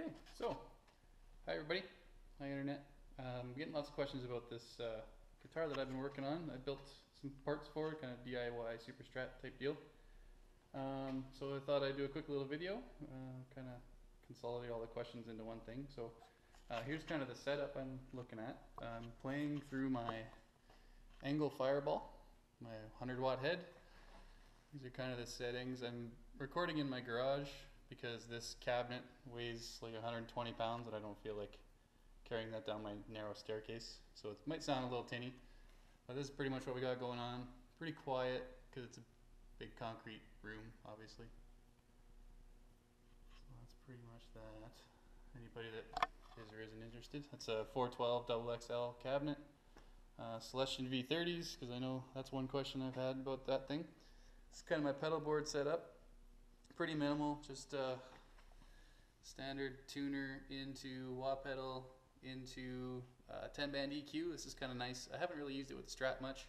Okay, so hi everybody, hi internet. I'm getting lots of questions about this guitar that I've been working on. I built some parts for it, kind of DIY Super-Strat type deal. So I thought I'd do a quick little video, kind of consolidate all the questions into one thing. So here's kind of the setup I'm looking at. I'm playing through my angle fireball, my 100-watt head. These are kind of the settings. I'm recording in my garage because this cabinet weighs like 120 pounds and I don't feel like carrying that down my narrow staircase. So it might sound a little tinny, but this is pretty much what we got going on. Pretty quiet because it's a big concrete room, obviously. So that's pretty much that. Anybody that is or isn't interested. That's a 412 XXL cabinet. Celestion V30s, because I know that's one question I've had about that thing. This is kind of my pedal board setup. Pretty minimal, just standard tuner into wah pedal, into 10-band EQ. This is kind of nice. I haven't really used it with the Strat much,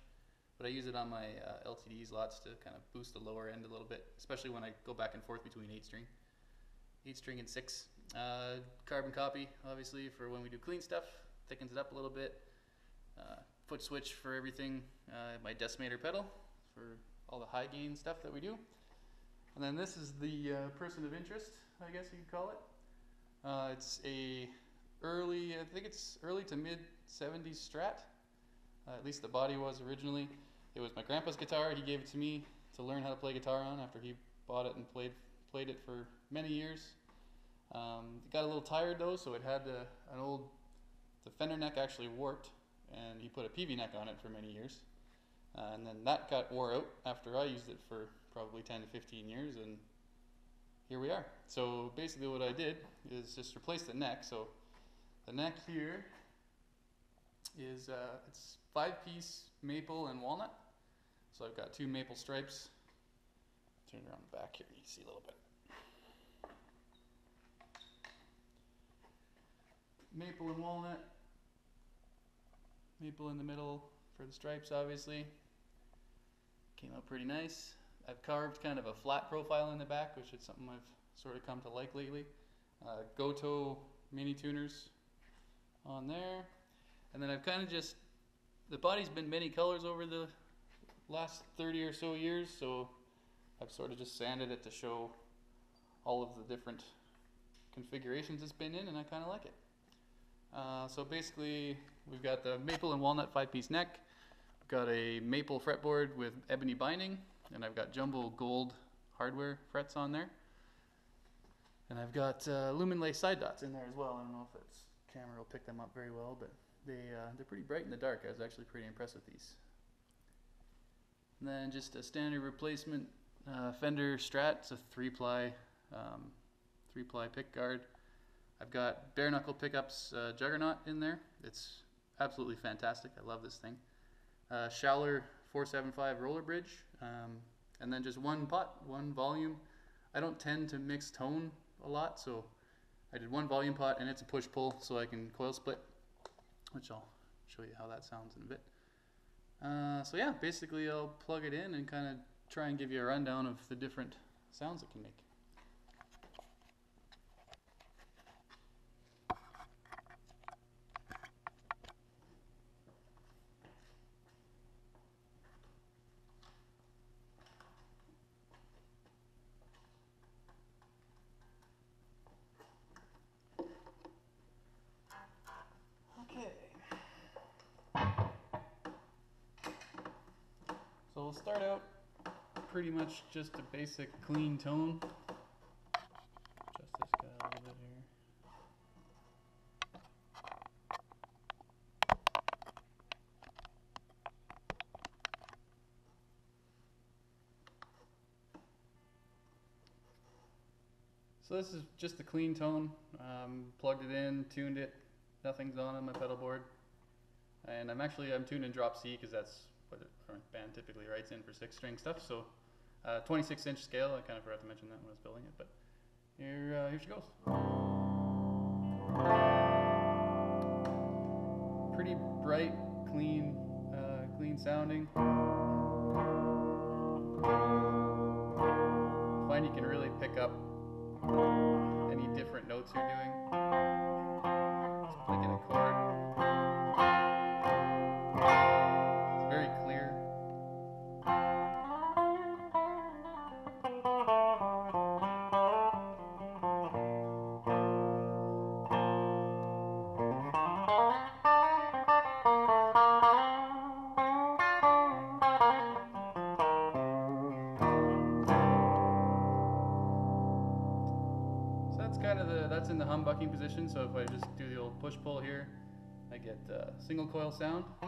but I use it on my LTDs lots to kind of boost the lower end a little bit, especially when I go back and forth between 8-string and 6. Carbon copy, obviously, for when we do clean stuff, thickens it up a little bit. Foot switch for everything, my decimator pedal for all the high gain stuff that we do. And then this is the person of interest, I guess you could call it. It's a I think it's early to mid 70s Strat. At least the body was originally. It was my grandpa's guitar. He gave it to me to learn how to play guitar on after he bought it and played it for many years. It got a little tired though, so it had the fender neck actually warped, and he put a PV neck on it for many years. And then that got wore out after I used it for probably 10 to 15 years, and here we are. So basically what I did is just replace the neck. So the neck here is it's 5-piece maple and walnut. So I've got 2 maple stripes. Turn it around the back here, you can see a little bit. Maple and walnut. Maple in the middle for the stripes, obviously. Came out pretty nice. I've carved kind of a flat profile in the back, which is something I've sort of come to like lately. Goto mini tuners on there. And then I've kind of just, the body's been many colors over the last 30 or so years, so I've sort of just sanded it to show all of the different configurations it's been in, and I kind of like it. So basically, we've got the maple and walnut 5-piece neck. We've got a maple fretboard with ebony binding, and I've got jumbo gold hardware frets on there. And I've got lumen lace side dots in there as well. I don't know if this camera will pick them up very well, but they're pretty bright in the dark. I was actually pretty impressed with these. And then just a standard replacement Fender Strat. It's a 3-ply pick guard. I've got bare knuckle pickups Juggernaut in there. It's absolutely fantastic. I love this thing. Schaller 475 roller bridge, and then just one pot, one volume. I don't tend to mix tone a lot, so I did one volume pot, and it's a push-pull, so I can coil split, which I'll show you how that sounds in a bit. So yeah, basically I'll plug it in and kind of try and give you a rundown of the different sounds it can make. So we'll start out pretty much just a basic clean tone. Adjust this guy a little bit here. So this is just a clean tone. Plugged it in, tuned it. Nothing's on my pedal board. And I'm tuning drop C because that's what the band typically writes in for 6-string stuff. So 26-inch scale. I kind of forgot to mention that when I was building it, but here she goes. Pretty bright, clean sounding. I find you can really pick up any different notes you're doing. Just picking a chord. It's very clear. That's in the humbucking position, so if I just do the old push-pull here, I get single coil sound. A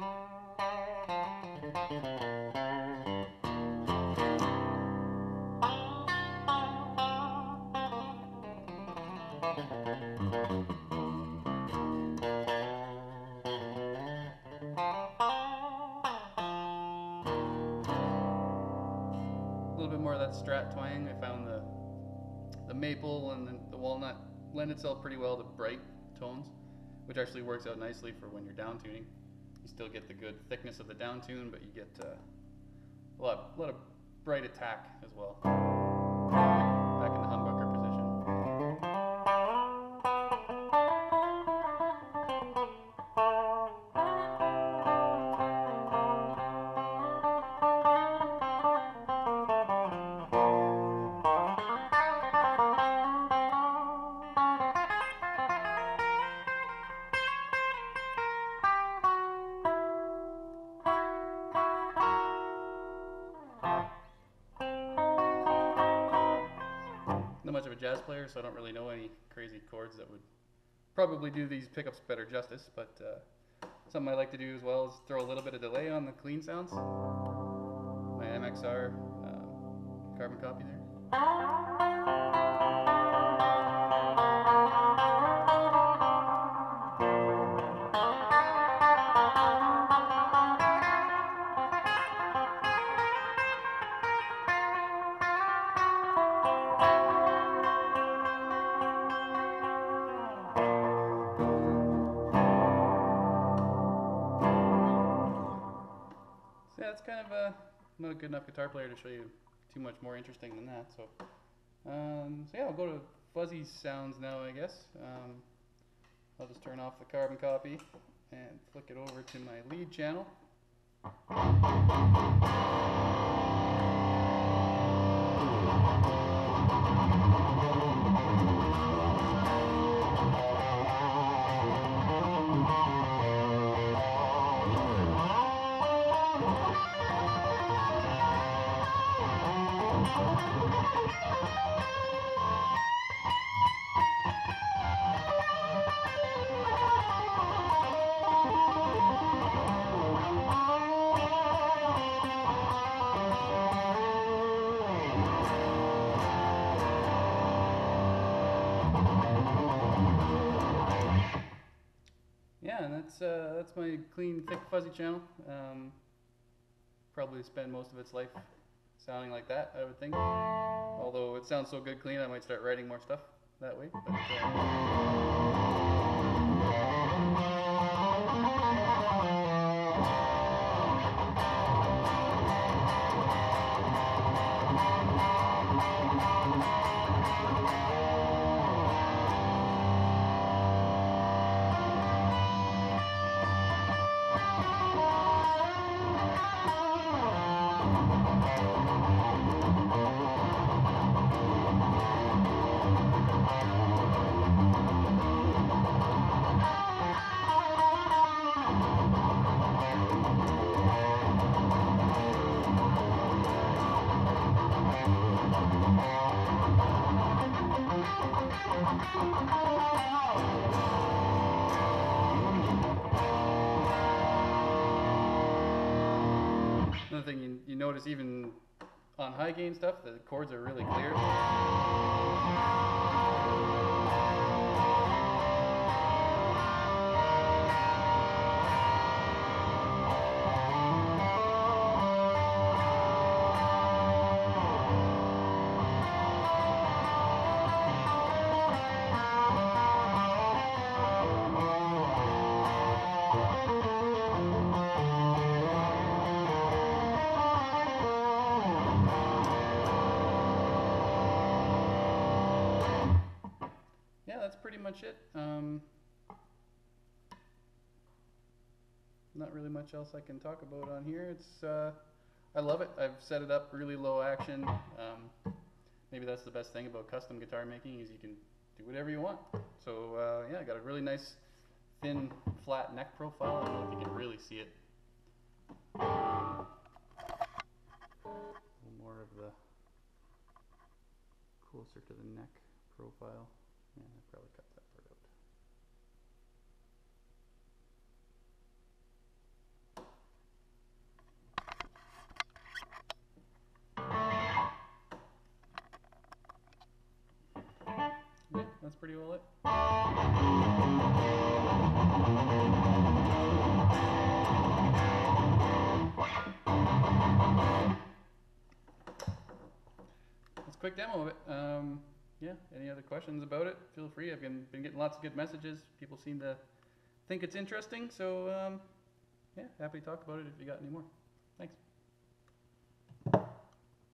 little bit more of that Strat twang. I found the maple and the walnut lend itself pretty well to bright tones, which actually works out nicely for when you're down tuning. You still get the good thickness of the down tune, but you get a lot of bright attack as well. Back in the humbucker position. Not much of a jazz player, so I don't really know any crazy chords that would probably do these pickups better justice, but something I like to do as well is throw a little bit of delay on the clean sounds. My MXR carbon copy there. That's kind of I'm not a good enough guitar player to show you too much more interesting than that. So, so yeah, I'll go to fuzzy sounds now, I guess. I'll just turn off the carbon copy and flick it over to my lead channel. Yeah, and that's my clean, thick, fuzzy channel. Probably spend most of its life sounding like that, I would think. Although it sounds so good clean, I might start writing more stuff that way. But, another thing you notice even on high gain stuff, the chords are really clear. that's pretty much it. Not really much else I can talk about on here. It's I love it. I've set it up really low action. Maybe that's the best thing about custom guitar making is you can do whatever you want. So yeah, I got a really nice thin flat neck profile. I don't know if you can really see it. A little more of the closer to the neck profile. Yeah, I probably cut that part out. Yeah, that's pretty well it. That's a quick demo of it. Yeah, any other questions about it, feel free. I've been getting lots of good messages. People seem to think it's interesting, so yeah, happy to talk about it if you got any more. Thanks.